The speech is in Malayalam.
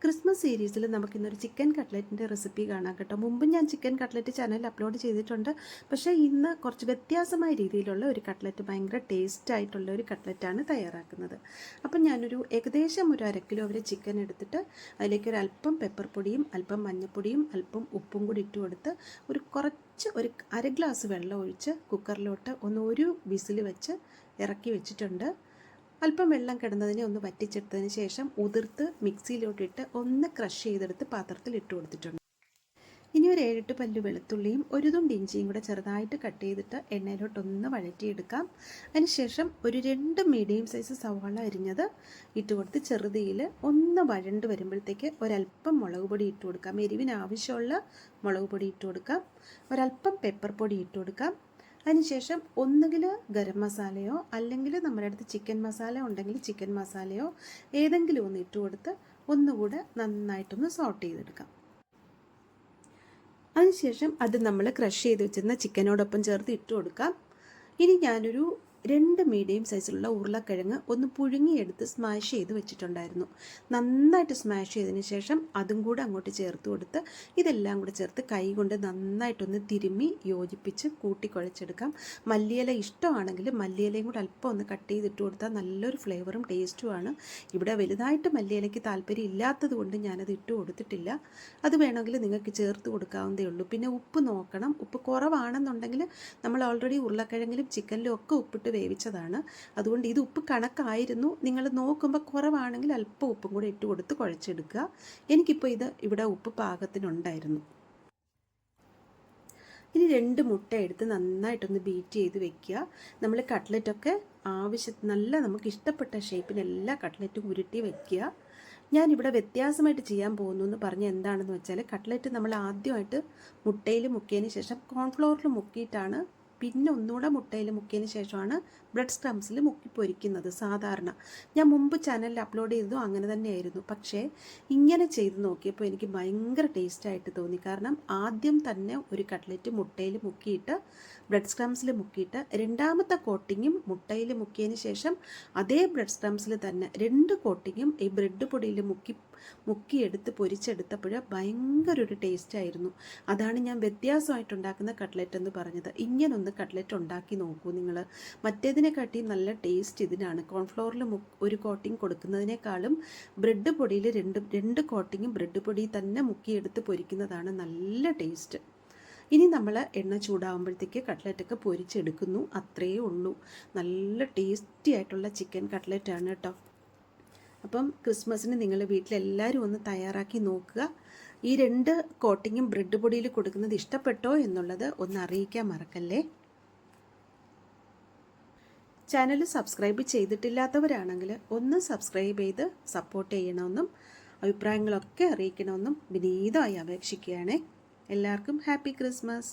ക്രിസ്മസ് സീരീസിൽ നമുക്കിന്നൊരു ചിക്കൻ കട്ട്ലറ്റിൻ്റെ റെസിപ്പി കാണാം കേട്ടോ. മുമ്പ് ഞാൻ ചിക്കൻ കട്ട്ലറ്റ് ചാനലിൽ അപ്ലോഡ് ചെയ്തിട്ടുണ്ട്. പക്ഷേ ഇന്ന് കുറച്ച് വ്യത്യാസമായ രീതിയിലുള്ള ഒരു കട്ട്ലറ്റ്, ഭയങ്കര ടേസ്റ്റ് ആയിട്ടുള്ള ഒരു കട്ട്ലറ്റാണ് തയ്യാറാക്കുന്നത്. അപ്പം ഞാനൊരു ഏകദേശം ഒരു 1/2 കിലോ വരെ ചിക്കൻ എടുത്തിട്ട് അതിലേക്ക് ഒരു അല്പം പെപ്പർ പൊടിയും അല്പം മഞ്ഞൾപ്പൊടിയും അല്പം ഉപ്പും കൂടി ഇട്ട് കൊടുത്ത് ഒരു 1/2 ഗ്ലാസ് വെള്ളം ഒഴിച്ച് കുക്കറിലോട്ട് ഒരു വിസിൽ വെച്ച് ഇറക്കി വെച്ചിട്ടുണ്ട്. അല്പം വെള്ളം കിടന്നതിനെ ഒന്ന് വറ്റിച്ചെടുത്തതിന് ശേഷം ഉതിർത്ത് മിക്സിയിലോട്ടിട്ട് ഒന്ന് ക്രഷ് ചെയ്തെടുത്ത് പാത്രത്തിൽ ഇട്ട് കൊടുത്തിട്ടുണ്ട്. ഇനി ഒരു 7-8 പല്ല് വെളുത്തുള്ളിയും ഒരു തുണ്ട് ഇഞ്ചിയും കൂടെ ചെറുതായിട്ട് കട്ട് ചെയ്തിട്ട് എണ്ണയിലോട്ടൊന്ന് വഴറ്റിയെടുക്കാം. അതിനുശേഷം ഒരു 2 മീഡിയം സൈസ് സവാള അരിഞ്ഞത് ഇട്ട് കൊടുത്ത് ചെറുതീയിൽ ഒന്ന് വഴണ്ട് വരുമ്പോഴത്തേക്ക് ഒരല്പം മുളക് പൊടി ഇട്ട് കൊടുക്കാം. എരിവിന് ആവശ്യമുള്ള മുളക് പൊടി ഇട്ട് കൊടുക്കാം. ഒരല്പം പെപ്പർ പൊടി ഇട്ട് കൊടുക്കാം. അതിനുശേഷം ഒന്നുകിൽ ഗരം മസാലയോ അല്ലെങ്കിൽ നമ്മുടെ അടുത്ത് ചിക്കൻ മസാല ഉണ്ടെങ്കിൽ ചിക്കൻ മസാലയോ ഏതെങ്കിലും ഒന്ന് ഇട്ട് കൊടുത്ത് ഒന്നുകൂടെ നന്നായിട്ടൊന്ന് സോട്ട് ചെയ്തെടുക്കാം. അതിനുശേഷം അത് നമ്മൾ ക്രഷ് ചെയ്ത് വെച്ചിരുന്ന ചിക്കനോടൊപ്പം ചേർത്ത് ഇട്ട് കൊടുക്കാം. ഇനി ഞാനൊരു 2 മീഡിയം സൈസിലുള്ള ഉരുളക്കിഴങ്ങ് ഒന്ന് പുഴുങ്ങിയെടുത്ത് സ്മാഷ് ചെയ്ത് വെച്ചിട്ടുണ്ടായിരുന്നു. നന്നായിട്ട് സ്മാഷ് ചെയ്തതിന് ശേഷം അതും കൂടെ അങ്ങോട്ട് ചേർത്ത് കൊടുത്ത് ഇതെല്ലാം കൂടെ ചേർത്ത് കൈ കൊണ്ട് നന്നായിട്ടൊന്ന് തിരുമ്മി യോജിപ്പിച്ച് കൂട്ടിക്കുഴച്ചെടുക്കാം. മല്ലിയില ഇഷ്ടമാണെങ്കിൽ മല്ലിയിലയും കൂടെ അല്പം ഒന്ന് കട്ട് ചെയ്തിട്ട് കൊടുത്താൽ നല്ലൊരു ഫ്ലേവറും ടേസ്റ്റുമാണ്. ഇവിടെ വലുതായിട്ട് മല്ലിയിലയ്ക്ക് താല്പര്യം ഇല്ലാത്തത് കൊണ്ട് ഞാനത് ഇട്ട് കൊടുത്തിട്ടില്ല. അത് വേണമെങ്കിൽ നിങ്ങൾക്ക് ചേർത്ത് കൊടുക്കാവുന്നതേ ഉള്ളൂ. പിന്നെ ഉപ്പ് നോക്കണം. ഉപ്പ് കുറവാണെന്നുണ്ടെങ്കിൽ നമ്മൾ ഓൾറെഡി ഉരുളക്കിഴങ്ങിലും ചിക്കനിലും ഒക്കെ ഉപ്പിട്ട് വേവിച്ചതാണ്. അതുകൊണ്ട് ഇത് ഉപ്പ് കണക്കായിരുന്നു. നിങ്ങൾ നോക്കുമ്പോൾ കുറവാണെങ്കിൽ അല്പം ഉപ്പും കൂടെ ഇട്ട് കൊടുത്ത് കുഴച്ചെടുക്കുക. എനിക്കിപ്പോൾ ഇവിടെ ഉപ്പ് പാകത്തിനുണ്ടായിരുന്നു. ഇനി 2 മുട്ട എടുത്ത് നന്നായിട്ടൊന്ന് ബീറ്റ് ചെയ്ത് വെക്കുക. നമ്മൾ കട്ട്ലറ്റൊക്കെ നല്ല നമുക്ക് ഇഷ്ടപ്പെട്ട ഷേപ്പിൽ എല്ലാ കട്ട്ലറ്റും ഉരുട്ടി വെക്കുക. ഞാനിവിടെ വ്യത്യാസമായിട്ട് ചെയ്യാൻ പോകുന്നു എന്ന് പറഞ്ഞ് എന്താണെന്ന് വെച്ചാൽ, കട്ട്ലറ്റ് നമ്മൾ ആദ്യമായിട്ട് മുട്ടയിൽ മുക്കിയതിന് ശേഷം കോൺഫ്ലോറിൽ മുക്കിയിട്ടാണ് പിന്നെ ഒന്നുകൂടെ മുട്ടയിൽ മുക്കിയതിന് ശേഷമാണ് ബ്രെഡ് സ്ക്രംസിൽ മുക്കി പൊരിക്കുന്നത് സാധാരണ. ഞാൻ മുമ്പ് ചാനലിൽ അപ്ലോഡ് ചെയ്തതും അങ്ങനെ തന്നെയായിരുന്നു. പക്ഷേ ഇങ്ങനെ ചെയ്ത് നോക്കിയപ്പോൾ എനിക്ക് ഭയങ്കര ടേസ്റ്റായിട്ട് തോന്നി. കാരണം ആദ്യം തന്നെ ഒരു കട്ട്ലറ്റ് മുട്ടയിൽ മുക്കിയിട്ട് ബ്രെഡ് സ്ക്രംസിൽ മുക്കിയിട്ട് രണ്ടാമത്തെ കോട്ടിങ്ങും മുട്ടയിൽ മുക്കിയതിന് ശേഷം അതേ ബ്രെഡ് സ്ക്രംസിൽ തന്നെ 2 കോട്ടിങ്ങും ഈ ബ്രെഡ് പൊടിയിൽ മുക്കിയെടുത്ത് പൊരിച്ചെടുത്തപ്പോൾ ഭയങ്കര ഒരു ടേസ്റ്റായിരുന്നു. അതാണ് ഞാൻ വ്യത്യാസമായിട്ടുണ്ടാക്കുന്ന കട്ട്ലറ്റ് എന്ന് പറഞ്ഞത്. ഇങ്ങനൊന്ന് കട്ട്ലറ്റ് ഉണ്ടാക്കി നോക്കൂ നിങ്ങൾ. മറ്റേതിനെക്കാട്ടി നല്ല ടേസ്റ്റ് ഇതിനാണ്. കോൺഫ്ലോറിൽ ഒരു കോട്ടിങ് കൊടുക്കുന്നതിനേക്കാളും ബ്രെഡ് പൊടിയിൽ 2 കോട്ടിങ്ങും ബ്രെഡ് പൊടി തന്നെ മുക്കിയെടുത്ത് പൊരിക്കുന്നതാണ് നല്ല ടേസ്റ്റ്. ഇനി നമ്മൾ എണ്ണ ചൂടാകുമ്പോഴത്തേക്ക് കട്ട്ലറ്റൊക്കെ പൊരിച്ചെടുക്കുന്നു. അത്രയേ ഉള്ളൂ. നല്ല ടേസ്റ്റി ആയിട്ടുള്ള ചിക്കൻ കട്ട്ലറ്റാണ് കേട്ടോ. അപ്പം ക്രിസ്മസിന് നിങ്ങൾ വീട്ടിലെല്ലാവരും ഒന്ന് തയ്യാറാക്കി നോക്കുക. ഈ 2 കോട്ടിങ്ങും ബ്രെഡ് പൊടിയിൽ കൊടുക്കുന്നത് ഇഷ്ടപ്പെട്ടോ എന്നുള്ളത് ഒന്ന് അറിയിക്കാൻ മറക്കല്ലേ. ചാനൽ സബ്സ്ക്രൈബ് ചെയ്തിട്ടില്ലാത്തവരാണെങ്കിൽ ഒന്ന് സബ്സ്ക്രൈബ് ചെയ്ത് സപ്പോർട്ട് ചെയ്യണമെന്നും അഭിപ്രായങ്ങളൊക്കെ അറിയിക്കണമെന്നും വിനീതമായി അപേക്ഷിക്കുകയാണേ. എല്ലാവർക്കും ഹാപ്പി ക്രിസ്മസ്.